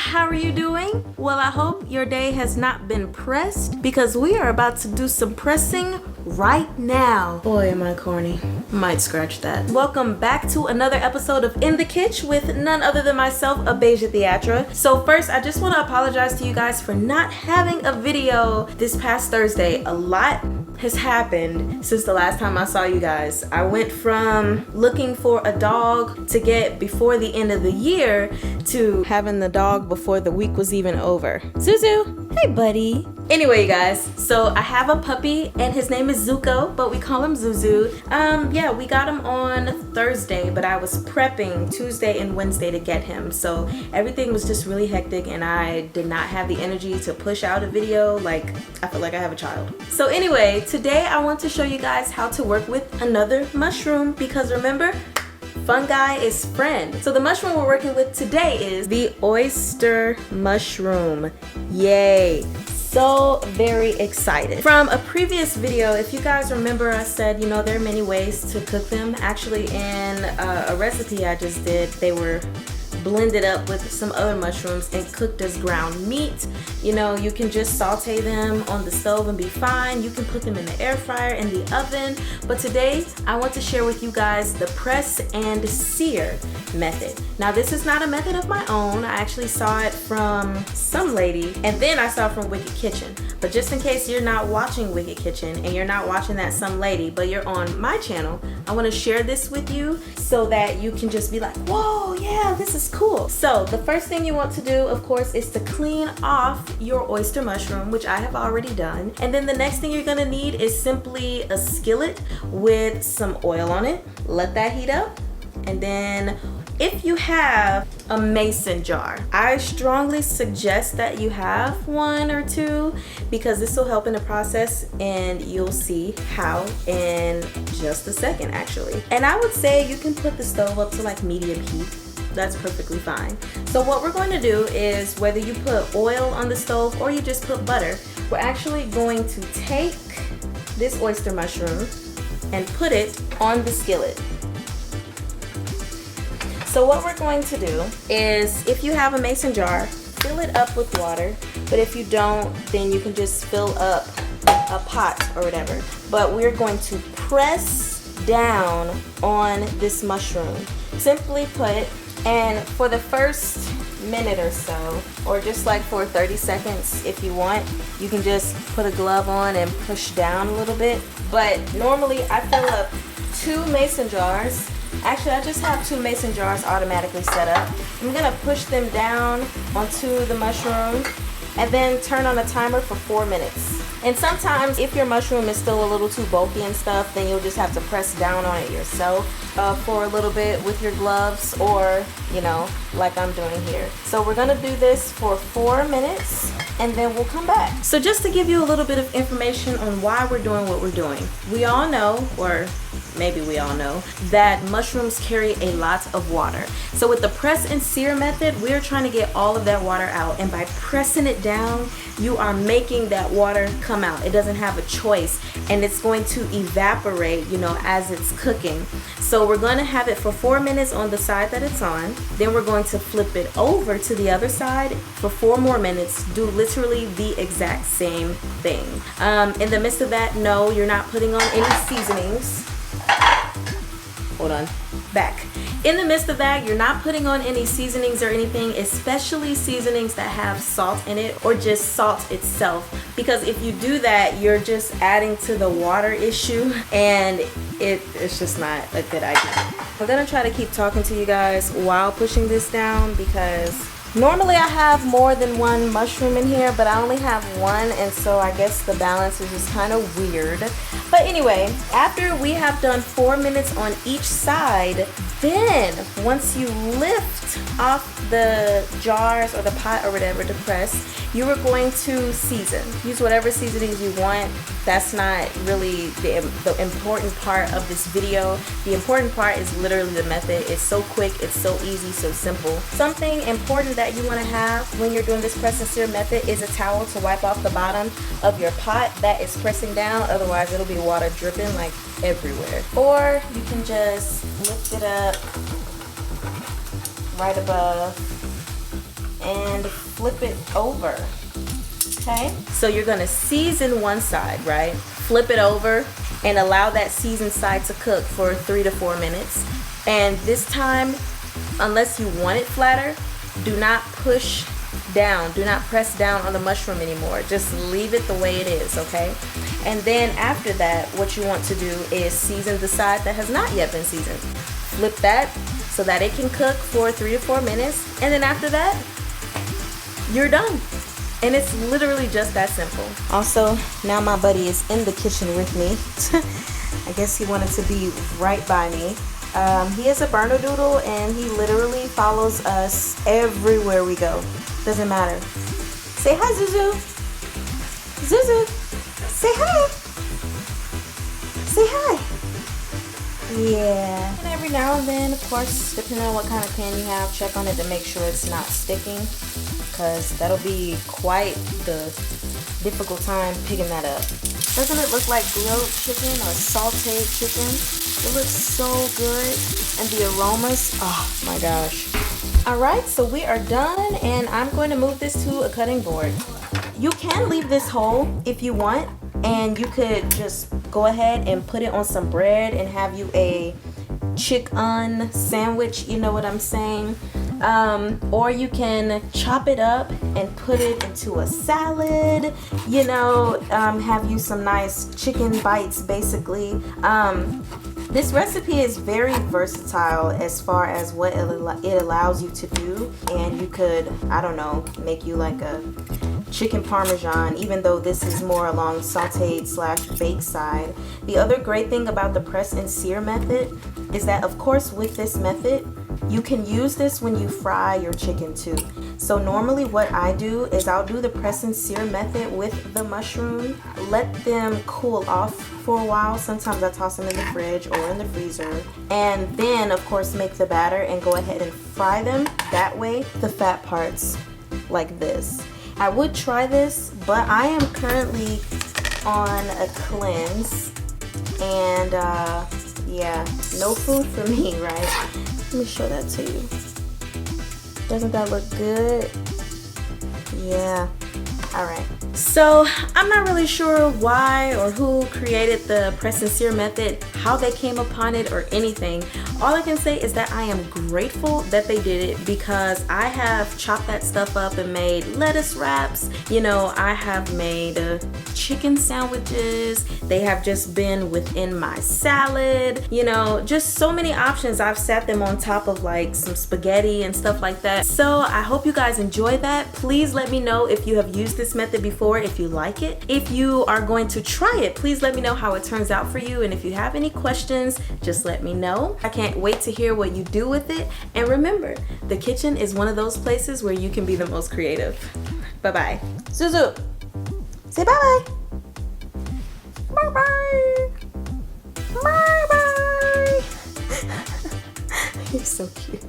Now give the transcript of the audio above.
how are you doing? Well, I hope your day has not been pressed because we are about to do some pressing right now. Boy, am I corny. Might scratch that. Welcome back to another episode of In the Kitch with none other than myself, Abeje TheAtre. So first, I just want to apologize to you guys for not having a video this past Thursday. A lot has happened since the last time I saw you guys. I went from looking for a dog to get before the end of the year to having the dog before the week was even over. Zuzu, hey buddy. Anyway, you guys, so I have a puppy and his name is Zuko, but we call him Zuzu. Yeah, we got him on Thursday, but I was prepping Tuesday and Wednesday to get him. So everything was just really hectic and I did not have the energy to push out a video. Like, I feel like I have a child. So anyway, today I want to show you guys how to work with another mushroom because remember, fungi is friend. So the mushroom we're working with today is the oyster mushroom. Yay. So very excited. From a previous video, if you guys remember, I said, you know, there are many ways to cook them. Actually, in a recipe I just did, they were blended up with some other mushrooms and cooked as ground meat. You know, you can just saute them on the stove and be fine. You can put them in the air fryer, in the oven. But today, I want to share with you guys the press and sear method. Now, this is not a method of my own. I actually saw it from some lady, and then I saw it from Wicked Kitchen. But just in case you're not watching Wicked Kitchen and you're not watching that some lady, but you're on my channel, I want to share this with you so that you can just be like, whoa, yeah, this is cool. So the first thing you want to do, of course, is to clean off your oyster mushroom, which I have already done. And then the next thing you're gonna need is simply a skillet with some oil on it. Let that heat up. And then if you have a mason jar, I strongly suggest that you have one or two because this will help in the process and you'll see how in just a second actually. And I would say you can put the stove up to like medium heat. That's perfectly fine. So what we're going to do is whether you put oil on the stove or you just put butter, we're actually going to take this oyster mushroom and put it on the skillet. So what we're going to do is, if you have a mason jar, fill it up with water. But if you don't, then you can just fill up a pot or whatever. But we're going to press down on this mushroom. Simply put, and for the first minute or so, or just like for 30 seconds if you want, you can just put a glove on and push down a little bit. But normally I fill up 2 mason jars. Actually, I just have 2 mason jars automatically set up. I'm gonna push them down onto the mushroom and then turn on a timer for 4 minutes. And sometimes if your mushroom is still a little too bulky and stuff, then you'll just have to press down on it yourself for a little bit with your gloves or, you know, like I'm doing here. So we're gonna do this for 4 minutes and then we'll come back. So just to give you a little bit of information on why we're doing what we're doing. We all know, or maybe we all know, that mushrooms carry a lot of water. So with the press and sear method, we're trying to get all of that water out. And by pressing it down, you are making that water come out. It doesn't have a choice. And it's going to evaporate, you know, as it's cooking. So we're going to have it for 4 minutes on the side that it's on. Then we're going to flip it over to the other side for 4 more minutes. Do literally the exact same thing. In the midst of that, no, you're not putting on any seasonings. Hold on, back. In the midst of that, you're not putting on any seasonings or anything, especially seasonings that have salt in it or just salt itself. Because if you do that, you're just adding to the water issue and it's just not a good idea. I'm gonna try to keep talking to you guys while pushing this down because normally I have more than 1 mushroom in here, but I only have 1, and so I guess the balance is just kind of weird. But anyway, after we have done 4 minutes on each side, then once you lift off the jars or the pot or whatever to press, you are going to season. Use whatever seasonings you want. That's not really the important part of this video. The important part is literally the method. It's so quick, it's so easy, so simple. Something important that you want to have when you're doing this press and sear method is a towel to wipe off the bottom of your pot that is pressing down. Otherwise it'll be water dripping like everywhere. Or you can just lift it up right above and flip it over. Okay, so you're gonna season one side, right? Flip it over and allow that seasoned side to cook for 3 to 4 minutes. And this time, unless you want it flatter, do not push down, do not press down on the mushroom anymore. Just leave it the way it is, okay? And then after that, what you want to do is season the side that has not yet been seasoned. Flip that so that it can cook for 3 to 4 minutes. And then after that, you're done. And it's literally just that simple. Also, now my buddy is in the kitchen with me. I guess he wanted to be right by me. He is a bernedoodle and he literally follows us everywhere we go. Doesn't matter. Say hi, Zuzu. Zuzu, say hi. Say hi. Yeah. And every now and then, of course, depending on what kind of pan you have, check on it to make sure it's not sticking, because that'll be quite the difficult time picking that up. Doesn't it look like grilled chicken or sauteed chicken? It looks so good, and the aromas, oh my gosh. Alright, so we are done, and I'm going to move this to a cutting board. You can leave this whole if you want, and you could just go ahead and put it on some bread and have you a chicken sandwich, you know what I'm saying? Or you can chop it up and put it into a salad, you know, have you some nice chicken bites basically. This recipe is very versatile as far as what it allows you to do, and you could, I don't know, make you like a chicken parmesan, even though this is more along sauteed / baked side. The other great thing about the press and sear method is that, of course, with this method, you can use this when you fry your chicken too. So normally what I do is I'll do the press and sear method with the mushroom, let them cool off for a while. Sometimes I toss them in the fridge or in the freezer, and then of course make the batter and go ahead and fry them that way, the fat parts like this. I would try this, but I am currently on a cleanse, and yeah, no food for me, right? Let me show that to you. Doesn't that look good? Yeah. Alright. So I'm not really sure why or who created the press and sear method, how they came upon it or anything. All I can say is that I am grateful that they did it, because I have chopped that stuff up and made lettuce wraps. You know, I have made chicken sandwiches. They have just been within my salad. You know, just so many options. I've sat them on top of like some spaghetti and stuff like that. So I hope you guys enjoy that. Please let me know if you have used this method before, if you like it. If you are going to try it, please let me know how it turns out for you. And if you have any questions, just let me know. I can't wait to hear what you do with it. And remember, the kitchen is one of those places where you can be the most creative. Bye-bye. Zuzu, say bye-bye. Bye-bye. Bye-bye. You're so cute.